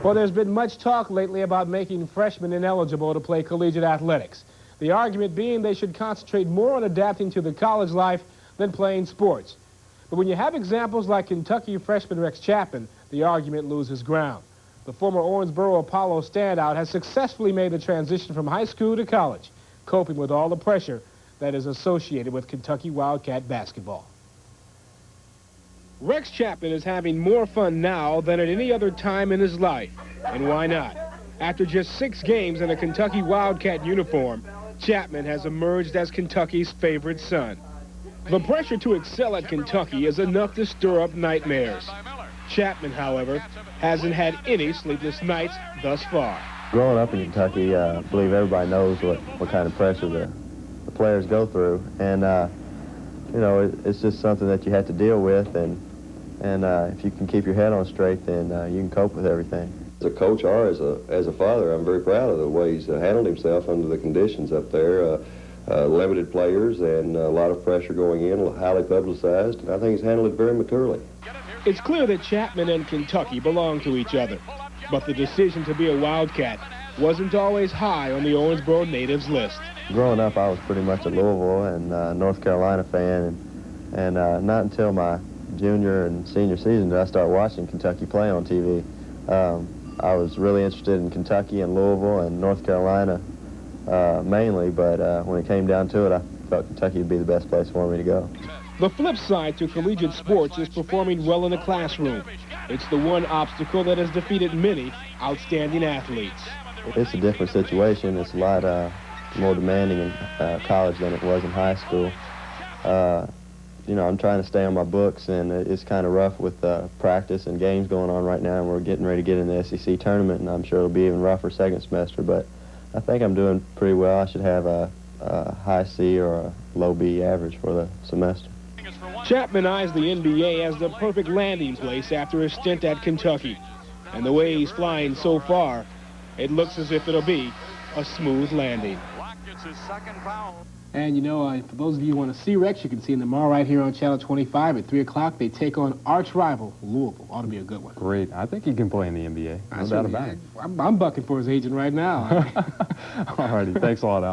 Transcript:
Well, there's been much talk lately about making freshmen ineligible to play collegiate athletics. The argument being they should concentrate more on adapting to the college life than playing sports. But when you have examples like Kentucky freshman Rex Chapman, the argument loses ground. The former Owensboro Apollo standout has successfully made the transition from high school to college, coping with all the pressure that is associated with Kentucky Wildcat basketball. Rex Chapman is having more fun now than at any other time in his life. And why not? After just 6 games in a Kentucky Wildcat uniform, Chapman has emerged as Kentucky's favorite son. The pressure to excel at Kentucky is enough to stir up nightmares. Chapman, however, hasn't had any sleepless nights thus far. Growing up in Kentucky, I believe everybody knows what kind of pressure the players go through. And, you know, it's just something that you have to deal with. And if you can keep your head on straight, then you can cope with everything. As a coach or as a father, I'm very proud of the way he's handled himself under the conditions up there. Limited players and a lot of pressure going in, highly publicized, and I think he's handled it very maturely. It's clear that Chapman and Kentucky belong to each other, but the decision to be a Wildcat wasn't always high on the Owensboro natives' list. Growing up, I was pretty much a Louisville and North Carolina fan, and not until my junior and senior season did I start watching Kentucky play on TV. I was really interested in Kentucky and Louisville and North Carolina mainly, but when it came down to it, I felt Kentucky would be the best place for me to go. The flip side to collegiate sports is performing well in the classroom. It's the one obstacle that has defeated many outstanding athletes. It's a different situation. It's a lot more demanding in college than it was in high school. You know, I'm trying to stay on my books, and it's kind of rough with practice and games going on right now, and we're getting ready to get in the SEC tournament, and I'm sure it'll be even rougher second semester, but I think I'm doing pretty well. I should have a high C or a low B average for the semester. Chapman eyes the NBA as the perfect landing place after his stint at Kentucky. And the way he's flying so far, it looks as if it'll be a smooth landing. And, you know, for those of you who want to see Rex, you can see him tomorrow right here on Channel 25 at 3 o'clock. They take on arch rival Louisville. Ought to be a good one. Great. I think he can play in the NBA. No doubt about it. I'm bucking for his agent right now. All righty. Thanks a lot, Al.